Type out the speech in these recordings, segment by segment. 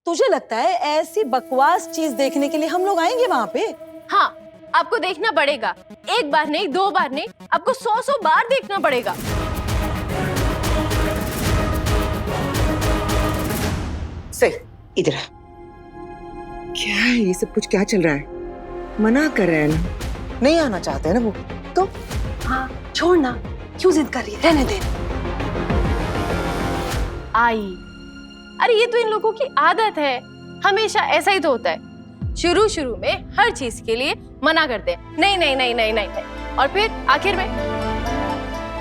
तुझे लगता है ऐसी बकवास चीज देखने के लिए हम लोग आएंगे वहाँ पे? हाँ, आपको देखना पड़ेगा। एक बार नहीं, 2 बार नहीं, आपको 100 बार देखना पड़ेगा। सही, इधर आ। क्या है ये सब कुछ, क्या चल रहा है? मना कर रहा है ना? नहीं आना चाहते हैं ना वो तो? हाँ, छोड़ ना, क्यों जिद कर रही है, रहने दे। आई, अरे ये तो इन लोगों की आदत है, हमेशा ऐसा ही तो होता है। शुरू में हर चीज के लिए मना करते हैं, नहीं नहीं नहीं नहीं नहीं, नहीं। और फिर आखिर में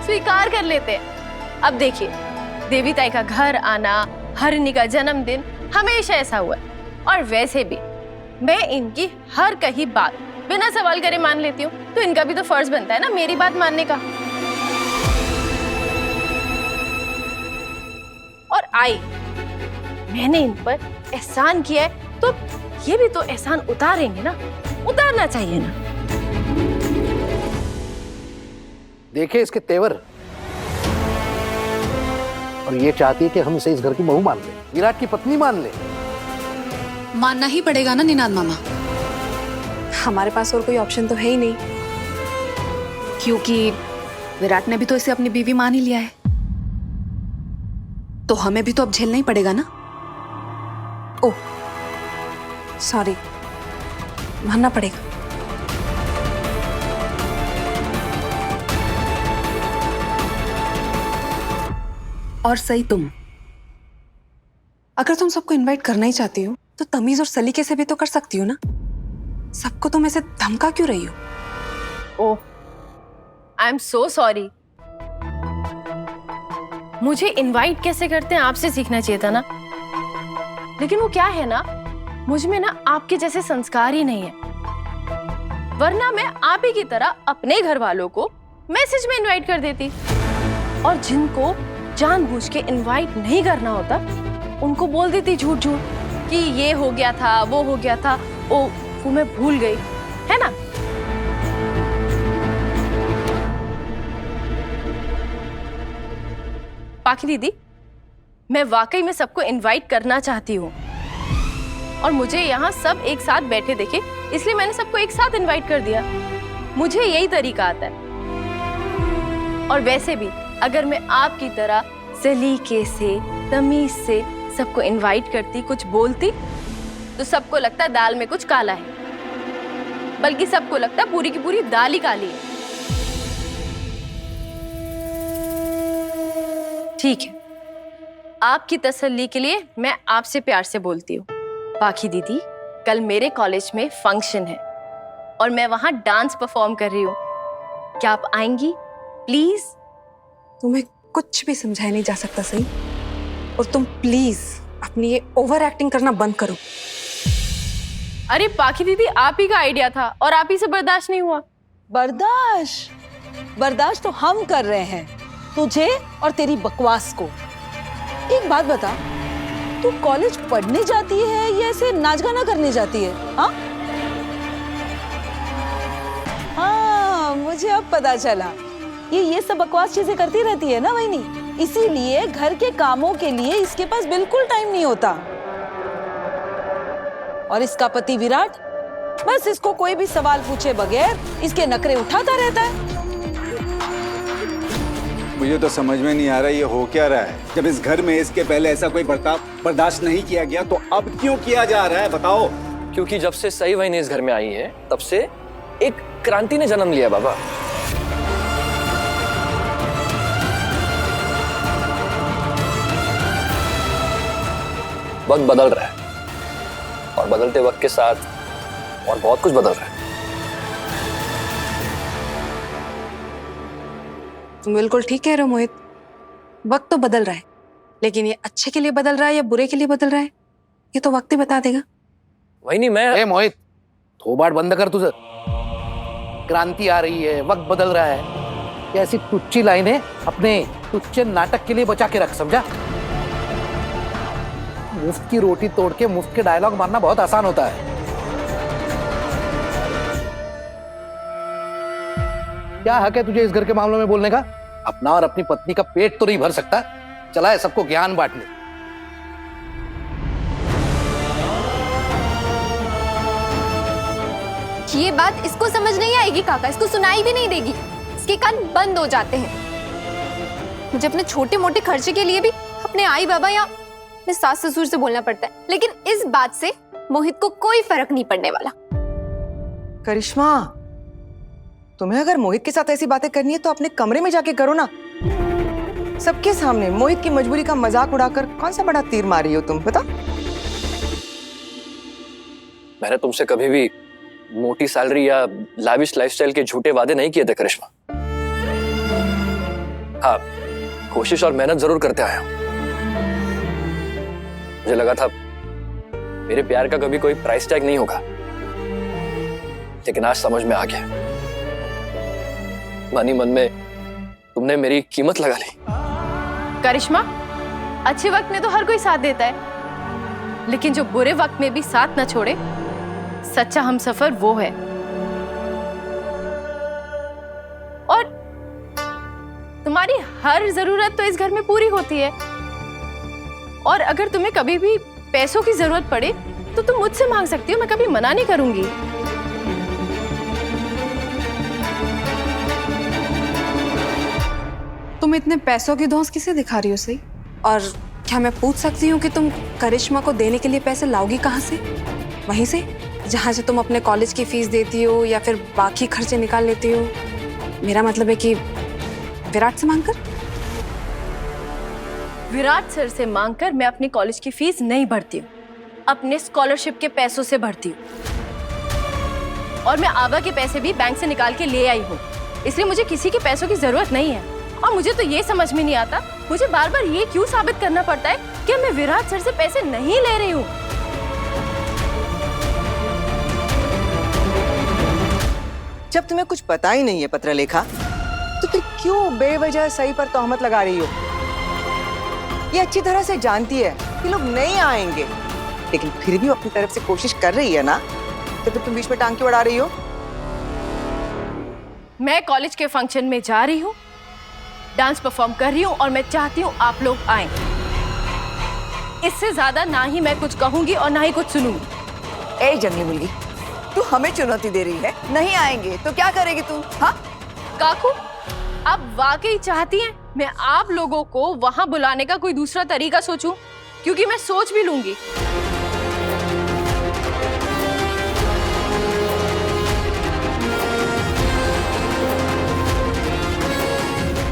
स्वीकार कर लेते हैं। अब देखिए, देवी ताई का घर आना, हरिणी का जन्मदिन, हमेशा ऐसा हुआ है। और वैसे भी मैं इनकी हर कही बात बिना सवाल करे मान लेती हूँ, तो इनका भी तो फर्ज बनता है ना मेरी बात मानने का। और आई, मैंने इन पर एहसान किया है तो ये भी तो एहसान उतारेंगे ना, उतारना चाहिए ना। देखे इसके तेवर, और ये चाहती है कि हम इसे इस घर की बहू मान ले, विराट की पत्नी मान ले। मानना ही पड़ेगा ना निनाद मामा, हमारे पास और कोई ऑप्शन तो है ही नहीं, क्योंकि विराट ने भी तो इसे अपनी बीवी मान ही लिया है, तो हमें भी तो अब झेलना ही पड़ेगा ना। ओह सॉरी, मानना पड़ेगा। और सही तुम, अगर तुम सबको इनवाइट करना ही चाहती हो तो तमीज और सलीके से भी तो कर सकती हो ना। सबको तुम ऐसे धमका क्यों रही हो? ओह, आई एम सो सॉरी। मुझे इनवाइट कैसे करते हैं आपसे सीखना चाहिए था ना। लेकिन वो क्या है ना, मुझ में ना आपके जैसे संस्कार ही नहीं है, वरना मैं आप ही की तरह अपने घर वालों को मैसेज में इनवाइट कर देती। और जिनको जानबूझ के इनवाइट नहीं करना होता उनको बोल देती झूठ झूठ कि ये हो गया था, वो हो गया था, वो मैं भूल गई, है ना। पाखी दीदी, मैं वाकई में सबको इनवाइट करना चाहती हूँ और मुझे यहाँ सब एक साथ बैठे देखे, इसलिए मैंने सबको एक साथ इनवाइट कर दिया। मुझे यही तरीका आता है। और वैसे भी अगर मैं आपकी तरह सलीके से, तमीज से सबको इनवाइट करती, कुछ बोलती, तो सबको लगता दाल में कुछ काला है, बल्कि सबको लगता पूरी की पूरी दाल ही काली है। ठीक है, आपकी तसल्ली के लिए मैं आपसे प्यार से बोलती हूँ। पाखी दीदी, कल मेरे कॉलेज में फंक्शन है और मैं वहां डांस परफॉर्म कर रही हूँ, क्या आप आएंगी प्लीज? तुम्हें कुछ भी समझाया नहीं जा सकता सही, और तुम प्लीज अपनी ये ओवर एक्टिंग करना बंद करो। अरे पाखी दीदी, आप ही का आइडिया था और आप ही से बर्दाश्त नहीं हुआ। बर्दाश्त तो हम कर रहे हैं तुझे और तेरी बकवास को। एक बात बता, तू कॉलेज पढ़ने जाती है या ऐसे नाच गाना करने जाती है? हाँ हाँ, मुझे अब पता चला, ये सब बकवास चीजें करती रहती है ना वहीनी, इसीलिए घर के कामों के लिए इसके पास बिल्कुल टाइम नहीं होता। और इसका पति विराट, बस इसको कोई भी सवाल पूछे बगैर इसके नखरे उठाता रहता है। मुझे तो समझ में नहीं आ रहा ये हो क्या रहा है। जब इस घर में इसके पहले ऐसा कोई बर्ताव बर्दाश्त नहीं किया गया तो अब क्यों किया जा रहा है, बताओ। क्योंकि जब से सई वहीनी इस घर में आई है तब से एक क्रांति ने जन्म लिया बाबा। वक्त बदल रहा है और बदलते वक्त के साथ और बहुत कुछ बदल रहा है। तुम बिल्कुल ठीक कह रहे हो मोहित, वक्त तो बदल रहा है, लेकिन ये अच्छे के लिए बदल रहा है या बुरे के लिए बदल रहा है ये तो वक्त ही बता देगा। वही नहीं, मैं मोहित, थोबाट बंद कर तुझे। क्रांति आ रही है, वक्त बदल रहा है, ये ऐसी टुच्ची लाइनें अपने टुच्चे नाटक के लिए बचा के रख, समझा। मुफ्त की रोटी तोड़ के मुफ्त के डायलॉग मारना बहुत आसान होता है। क्या हक है तुझे इस घर के मामलों में बोलने का? अपना और अपनी पत्नी का पेट तो नहीं भर सकता, चला है सबको ज्ञान बांटने। ये बात इसको समझ नहीं आएगी काका, इसको सुनाई भी नहीं देगी, इसके कान बंद हो जाते हैं। मुझे अपने छोटे मोटे खर्चे के लिए भी अपने आई बाबा या अपने सास ससुर से बोलना पड़ता है, लेकिन इस बात से मोहित को कोई फर्क नहीं पड़ने वाला। करिश्मा, तुम्हें अगर मोहित के साथ ऐसी बातें करनी है तो अपने कमरे में जाके करो ना, सबके सामने मोहित की मजबूरी का मजाक उड़ाकर कौन सा बड़ा तीर मारी हो तुम, बता? मैंने तुमसे कभी भी मोटी सैलरी या लाविश लाइफस्टाइल के झूठे वादे नहीं किए थे करिश्मा। हाँ, कोशिश और मेहनत जरूर करते आया हूं। मुझे लगा था मेरे प्यार का कभी कोई प्राइस टैग नहीं होगा, लेकिन आज समझ में आ गया। मन ही मन में तुमने मेरी कीमत लगा ली। करिश्मा, अच्छे वक्त में तो हर कोई साथ देता है, लेकिन जो बुरे वक्त में भी साथ न छोड़े, सच्चा हमसफर वो है। और तुम्हारी हर जरूरत तो इस घर में पूरी होती है, और अगर तुम्हें कभी भी पैसों की जरूरत पड़े तो तुम मुझसे मांग सकती हो, मैं कभी मना नहीं करूंगी। तुम इतने पैसों की धौंस किसे दिखा रही हो सही? और क्या मैं पूछ सकती हूँ कि तुम करिश्मा को देने के लिए पैसे लाओगी कहाँ से? वहीं से जहाँ से तुम अपने कॉलेज की फीस देती हो या फिर बाकी खर्चे निकाल लेती हो? मेरा मतलब है कि विराट से मांगकर? विराट सर से मांगकर मैं अपनी कॉलेज की फीस नहीं भरती हूँ, अपने स्कॉलरशिप के पैसों से भरती हूँ। और मैं आबा के पैसे भी बैंक से निकाल के ले आई हूँ, इसलिए मुझे किसी के पैसों की जरूरत नहीं है। और मुझे तो ये समझ में नहीं आता, मुझे बार बार ये क्यों साबित करना पड़ता है कि मैं विराट सर से पैसे नहीं ले रही हूँ। जब तुम्हें कुछ पता ही नहीं है पत्रलेखा, तो फिर क्यों बेवजह सही पर तोहमत लगा रही हो? ये अच्छी तरह से जानती है कि लोग नहीं आएंगे, लेकिन फिर भी अपनी तरफ से कोशिश कर रही है ना, तो फिर तुम बीच में टांग क्यों अड़ा रही हो? मैं कॉलेज के फंक्शन में जा रही हूँ, डांस परफॉर्म कर रही हूँ, और मैं चाहती हूँ आप लोग आएं। इससे ज्यादा ना ही मैं कुछ कहूंगी और ना ही कुछ सुनूंगी। ए जंगली मुर्गी, तू हमें चुनौती दे रही है? नहीं आएंगे तो क्या करेगी तू? हाँ काकू, आप वाकई चाहती हैं मैं आप लोगों को वहां बुलाने का कोई दूसरा तरीका सोचूं? क्योंकि मैं सोच भी लूंगी।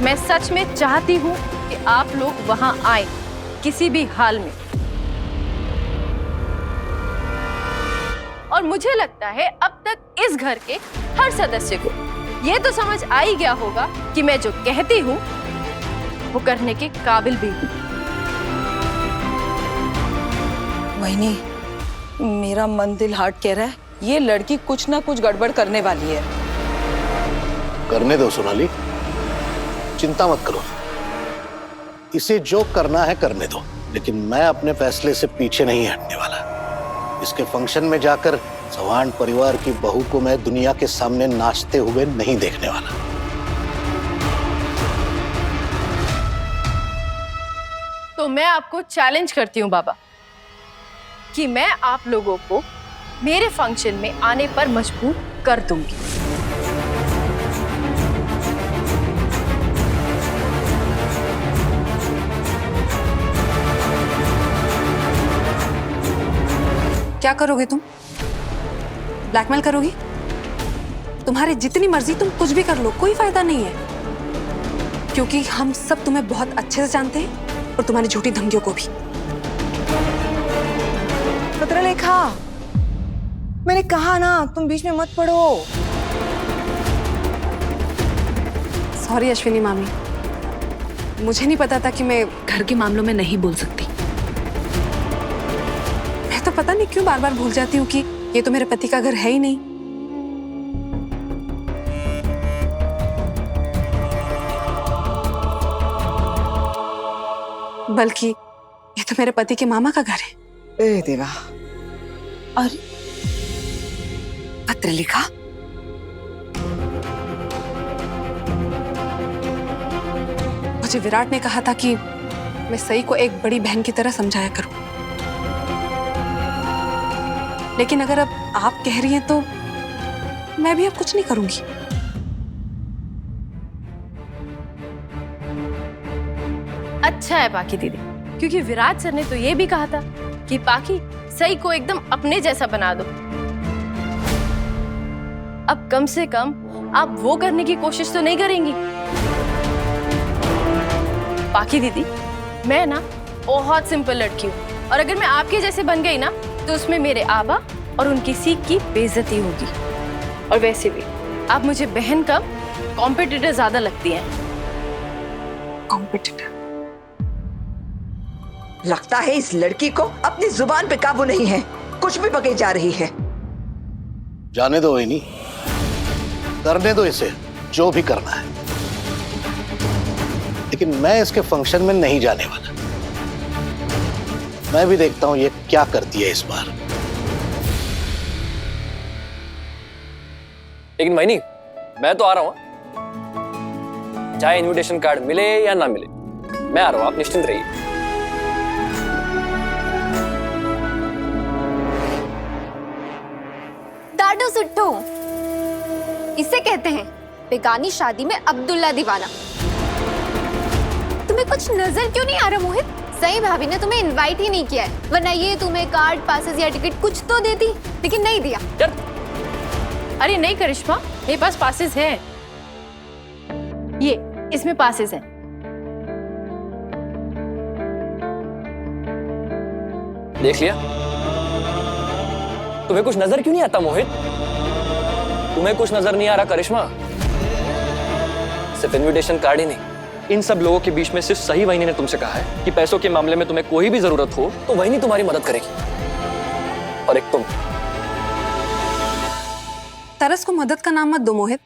मैं सच में चाहती हूँ कि आप लोग वहां आए, किसी भी हाल में। और मुझे लगता है अब तक इस घर के हर सदस्य को ये तो समझ आ ही गया होगा कि मैं जो कहती हूँ वो करने के काबिल भी हूँ। वहीनी, मेरा मन दिल हार्ट कह रहा है ये लड़की कुछ ना कुछ गड़बड़ करने वाली है। करने दो सोनाली, चिंता मत करो, इसे जो करना है करने दो, लेकिन मैं अपने फैसले से पीछे नहीं हटने वाला। इसके फंक्शन में जाकर चौहान परिवार की बहू को मैं दुनिया के सामने नाचते हुए नहीं देखने वाला। तो मैं आपको चैलेंज करती हूँ बाबा, कि मैं आप लोगों को मेरे फंक्शन में आने पर मजबूर कर दूंगी। क्या करोगे तुम? ब्लैकमेल करोगी? तुम्हारी जितनी मर्जी, तुम कुछ भी कर लो, कोई फायदा नहीं है, क्योंकि हम सब तुम्हें बहुत अच्छे से जानते हैं और तुम्हारी झूठी धमकियों को भी। पत्रलेखा, मैंने कहा ना, तुम बीच में मत पड़ो। सॉरी अश्विनी मामी, मुझे नहीं पता था कि मैं घर के मामलों में नहीं बोल सकती। मैं तो पता नहीं क्यों बार बार भूल जाती हूँ कि ये तो मेरे पति का घर है ही नहीं। बल्कि ये तो मेरे पति के मामा का घर है। ए देवा। और पत्रलेखा, मुझे विराट ने कहा था कि मैं सई को एक बड़ी बहन की तरह समझाया करूं, लेकिन अगर अब आप कह रही हैं तो मैं भी अब कुछ नहीं करूंगी। अच्छा है पाकी दीदी, क्योंकि विराट सर ने तो ये भी कहा था कि पाकी सई को एकदम अपने जैसा बना दो। अब कम से कम आप वो करने की कोशिश तो नहीं करेंगी। पाकी दीदी, मैं ना बहुत सिंपल लड़की हूँ, और अगर मैं आपके जैसे बन गई ना तो उसमें मेरे आबा और उनकी सीख की बेइज्जती होगी। और वैसे भी आप मुझे बहन कम कॉम्पिटिटर ज्यादा लगती हैं। कॉम्पिटिटर? लगता है इस लड़की को अपनी जुबान पे काबू नहीं है, कुछ भी बके जा रही है। जाने दो इनी, करने दो इसे जो भी करना है, लेकिन मैं इसके फंक्शन में नहीं जाने वाला। मैं भी देखता हूं ये क्या करती है इस बार। लेकिन मैनी, मैं तो आ रहा हूं, चाहे इनविटेशन कार्ड मिले या ना मिले, मैं आ रहा हूं, आप निश्चिंत रहिए। डाडो सुट्टो, इसे कहते हैं बेगानी शादी में अब्दुल्ला दीवाना। तुम्हें कुछ नजर क्यों नहीं आ रहा मोहित? सही भाभी ने तुम्हें इनवाइट ही नहीं किया है, वरना ये तुम्हें कार्ड, पासेस या टिकट कुछ तो देती, लेकिन नहीं दिया। अरे नहीं करिश्मा, मेरे पास पासेस हैं। ये इसमें पासेस हैं। देख लिया? तुम्हें कुछ नजर क्यों नहीं आता मोहित? तुम्हें कुछ नजर नहीं आ रहा करिश्मा? सिर्फ इनविटेशन कार्ड ही नहीं, इन सब लोगों के बीच में सिर्फ सही वहीनी ने तुमसे कहा है कि पैसों के मामले में तुम्हें कोई भी जरूरत हो तो वहीनी तुम्हारी मदद करेगी। और एक तुम। तरस को मदद का नाम मत दो मोहित।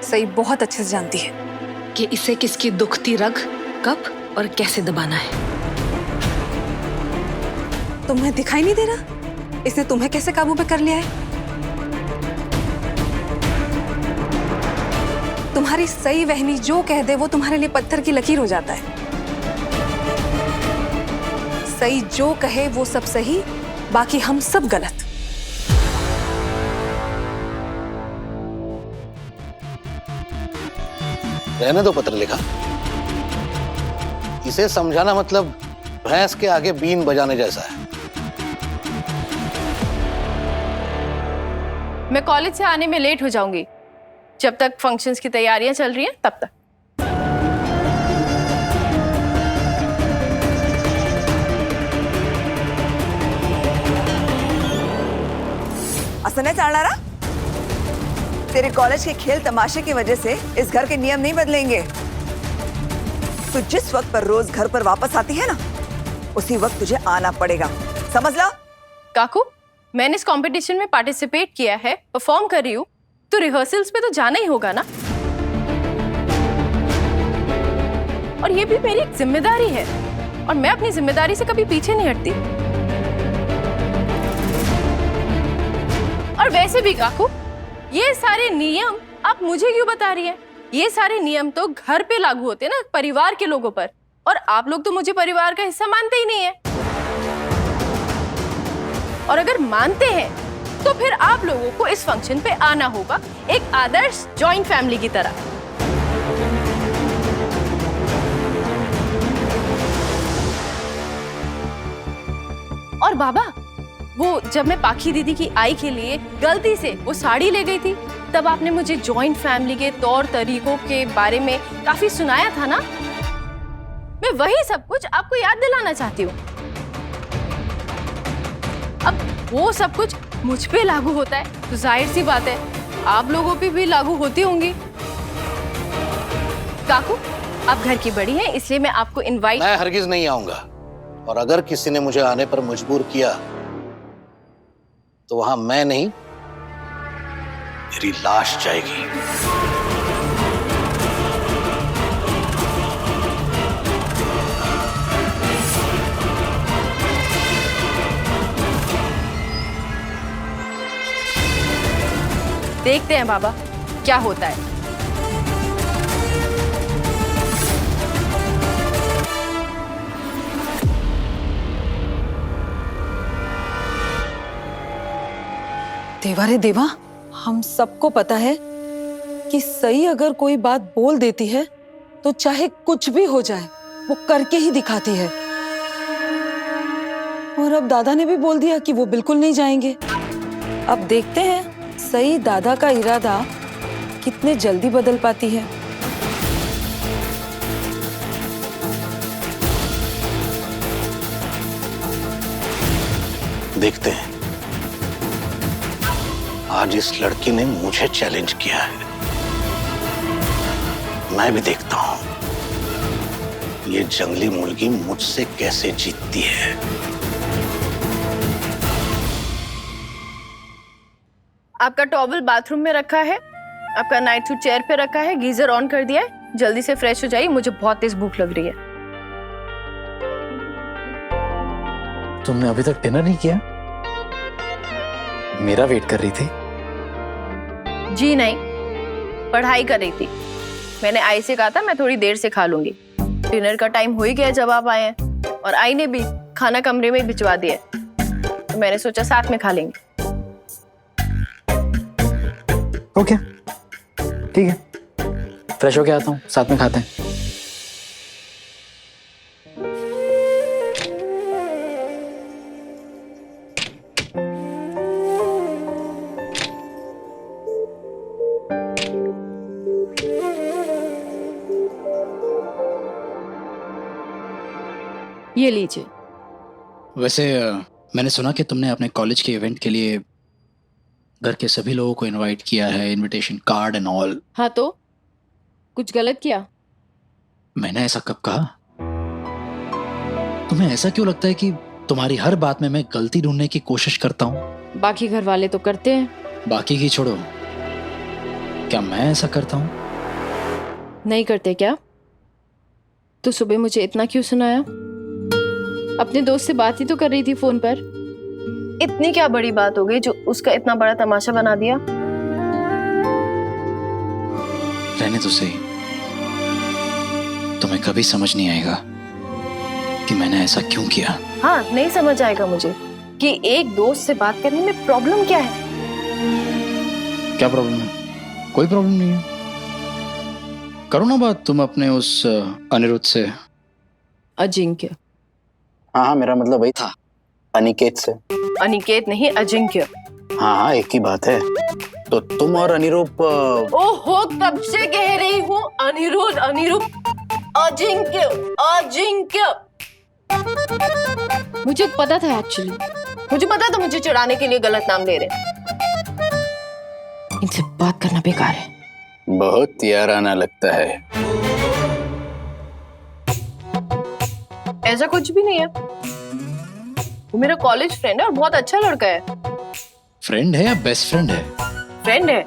सही बहुत अच्छे से जानती है कि इसे किसकी दुखती रग कब और कैसे दबाना है। तुम्हें दिखाई नहीं दे रहा इसने तुम्हें कैसे काबू पे कर लिया है? तुम्हारी सही वहनी जो कह दे वो तुम्हारे लिए पत्थर की लकीर हो जाता है। सही जो कहे वो सब सही, बाकी हम सब गलत। रहने दो पत्र लिखा, इसे समझाना मतलब भैंस के आगे बीन बजाने जैसा है। मैं कॉलेज से आने में लेट हो जाऊंगी। जब तक फंक्शंस की तैयारियां चल रही हैं तब तक। असं नाही चालणारा? तेरे कॉलेज के खेल तमाशे की वजह से इस घर के नियम नहीं बदलेंगे। तू जिस वक्त पर रोज घर पर वापस आती है ना, उसी वक्त तुझे आना पड़ेगा, समझ ला? काकू, मैंने इस कंपटीशन में पार्टिसिपेट किया है, परफॉर्म कर रही हूँ, तो रिहर्सल्स पे तो जाना ही होगा ना। और ये भी मेरी एक जिम्मेदारी है, और मैं अपनी जिम्मेदारी से कभी पीछे नहीं हटती। और वैसे भी काकू, ये सारे नियम आप मुझे क्यों बता रही हैं? ये सारे नियम तो घर पे लागू होते हैं ना, परिवार के लोगों पर, और आप लोग तो मुझे परिवार का हिस्सा मानते ही नहीं है। और अगर मानते हैं तो फिर आप लोगों को इस फंक्शन पे आना होगा, एक आदर्श जॉइंट फैमिली की तरह। और बाबा, वो जब मैं पाखी दीदी की आई के लिए गलती से वो साड़ी ले गई थी, तब आपने मुझे जॉइंट फैमिली के तौर तरीकों के बारे में काफी सुनाया था ना। मैं वही सब कुछ आपको याद दिलाना चाहती हूँ। अब वो सब कुछ मुझ पे लागू होता है तो जाहिर सी बात है आप लोगों पे भी लागू होती होंगी। काकू, आप घर की बड़ी हैं, इसलिए मैं आपको इनवाइट। मैं हरगिज नहीं आऊंगा, और अगर किसी ने मुझे आने पर मजबूर किया तो वहां मैं नहीं, मेरी लाश जाएगी। देखते हैं बाबा क्या होता है। देवा रे देवा, हम सबको पता है कि सही अगर कोई बात बोल देती है तो चाहे कुछ भी हो जाए वो करके ही दिखाती है। और अब दादा ने भी बोल दिया कि वो बिल्कुल नहीं जाएंगे। अब देखते हैं सही दादा का इरादा कितने जल्दी बदल पाती है। देखते हैं आज इस लड़की ने मुझे चैलेंज किया है, मैं भी देखता हूं ये जंगली मुर्गी मुझसे कैसे जीतती है। आपका टॉवल बाथरूम में रखा है, आपका नाइट सूट चेयर पे रखा है, गीजर ऑन कर दिया है। जल्दी से फ्रेश हो जाइए, मुझे बहुत तेज भूख लग रही है। तुमने अभी तक डिनर नहीं किया? मेरा वेट कर रही थी। जी नहीं, पढ़ाई कर रही थी। मैंने आई से कहा था मैं थोड़ी देर से खा लूंगी। डिनर का टाइम हो ही गया जब आप आए हैं, और आई ने भी खाना कमरे में भिजवा दिया, तो मैंने सोचा साथ में खा लेंगे। ओके, ठीक है, फ्रेश होके आता हूँ, साथ में खाते हैं। ये लीजिए। वैसे मैंने सुना कि तुमने अपने कॉलेज के इवेंट के लिए घर के सभी लोगों को इनवाइट किया है, इनविटेशन कार्ड एंड ऑल। हाँ तो कुछ गलत किया? मैंने ऐसा कब कहा? तुम्हें ऐसा क्यों लगता है कि तुम्हारी हर बात में मैं गलती ढूंढने की कोशिश करता हूँ? बाकी घर वाले तो करते हैं। बाकी की छोड़ो, क्या मैं ऐसा करता हूँ? नहीं करते क्या? तो सुबह मुझे इतना क्यों सुनाया? अपने दोस्त से बात ही तो कर रही थी फोन पर। इतनी क्या बड़ी बात हो गई जो उसका इतना बड़ा तमाशा बना दिया? रहने तो सही, तुम्हें कभी समझ नहीं आएगा कि मैंने ऐसा क्यों किया। हाँ, नहीं समझ आएगा मुझे कि एक दोस्त से बात करने में प्रॉब्लम क्या है। क्या प्रॉब्लम है? कोई प्रॉब्लम नहीं है, करो ना बात तुम अपने उस अनिरुद्ध से। अजिंक्य। हाँ, मेरा मतलब वही था, अनिकेत से। अनिकेत नहीं, अजिंक्य। हाँ, एक ही बात है। तो तुम और अनिरुद्ध। ओहो, कब से कह रही हूँ अनिरुद्ध अनिरुद्ध, अजिंक्य अजिंक्य। मुझे पता था एक्चुअली, मुझे पता था मुझे चिढ़ाने के लिए गलत नाम ले रहे। इनसे बात करना बेकार है। बहुत याराना लगता है। ऐसा कुछ भी नहीं है, वो मेरा कॉलेज फ्रेंड है और बहुत अच्छा लड़का है। फ्रेंड है या बेस्ट फ्रेंड है? फ्रेंड है।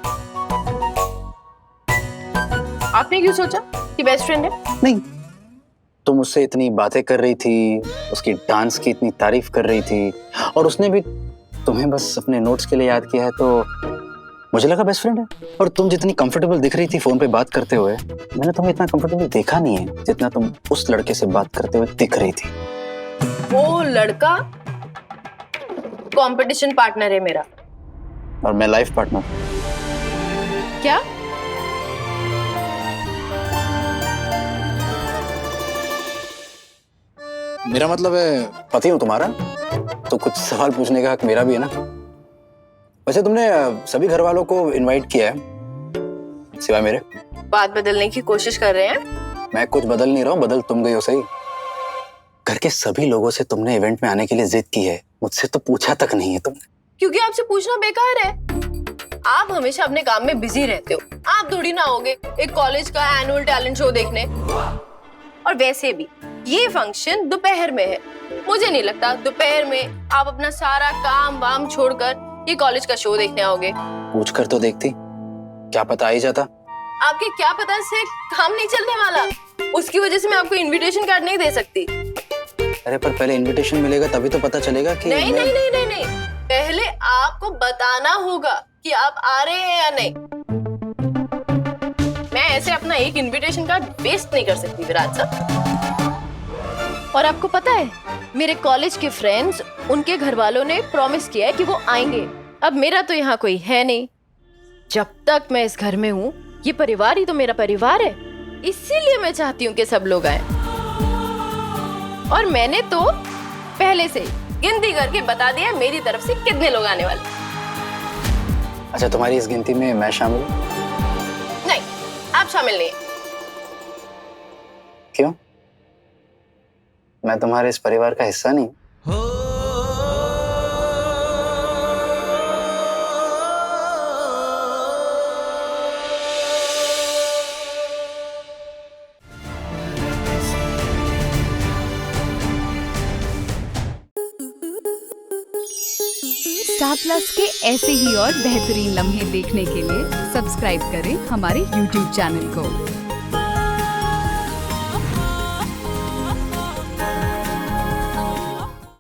आपने क्यों सोचा कि बेस्ट फ्रेंड है? नहीं, तुम उससे इतनी बातें कर रही थी, उसकी डांस की इतनी तारीफ कर रही थी, और उसने भी तुम्हें बस अपने नोट्स के लिए याद किया है, तो मुझे लगा बेस्ट फ्रेंड है। और तुम जितनी कंफर्टेबल दिख रही थी फोन पे बात करते हुए, मैंने तुम्हें इतना कंफर्टेबल देखा नहीं है जितना तुम उस लड़के से बात करते हुए दिख रही थी। वो लड़का कंपटीशन पार्टनर है मेरा, और मैं लाइफ पार्टनर। क्या? मेरा मतलब है पति हूँ तुम्हारा, तो कुछ सवाल पूछने का हक मेरा भी है ना। वैसे तुमने सभी घर वालों को इनवाइट किया है सिवाय मेरे। बात बदलने की कोशिश कर रहे हैं? मैं कुछ बदल नहीं रहा हूँ, बदल तुम गई हो सही। घर के सभी लोगों से तुमने इवेंट में आने के लिए जिद की है, मुझसे तो पूछा तक नहीं है तुमने। क्योंकि आपसे पूछना बेकार है। आप हमेशा अपने काम में बिजी रहते हो, आप थोड़ी ना आओगे एक कॉलेज का एनुअल टैलेंट शो देखने। और वैसे भी ये फंक्शन दोपहर में है, मुझे नहीं लगता दोपहर में आप अपना सारा काम वाम छोड़कर ये कॉलेज का शो देखने आओगे। पूछ कर तो देखती, क्या पता आ ही जाता। आपके क्या पता से काम नहीं चलने वाला, उसकी वजह से मैं आपको इनविटेशन कार्ड नहीं दे सकती। अरे पर पहले इनविटेशन मिलेगा तभी तो पता चलेगा कि नहीं नहीं नहीं नहीं नहीं, पहले आपको बताना होगा कि आप आ रहे हैं या नहीं। मैं ऐसे अपना एक इनविटेशन कार्ड वेस्ट नहीं कर सकती विराट साहब। और आपको पता है, मेरे कॉलेज के फ्रेंड्स, उनके घर वालों ने प्रॉमिस किया है कि वो आएंगे, अब मेरा तो यहाँ कोई है नहीं। जब तक मैं इस घर में हूँ, ये परिवार ही तो मेरा परिवार है। इसीलिए मैं चाहती हूँ कि सब लोग आए। और मैंने तो पहले से गिनती करके बता दिया मेरी तरफ से कितने लोग आने वाले। अच्छा, तुम्हारी इस गिनती में मैं शामिल हूँ? नहीं, आप शामिल नहीं। क्यों? मैं तुम्हारे इस परिवार का हिस्सा नहीं? स्टार प्लस के ऐसे ही और बेहतरीन लम्हे देखने के लिए सब्सक्राइब करें हमारे YouTube चैनल को।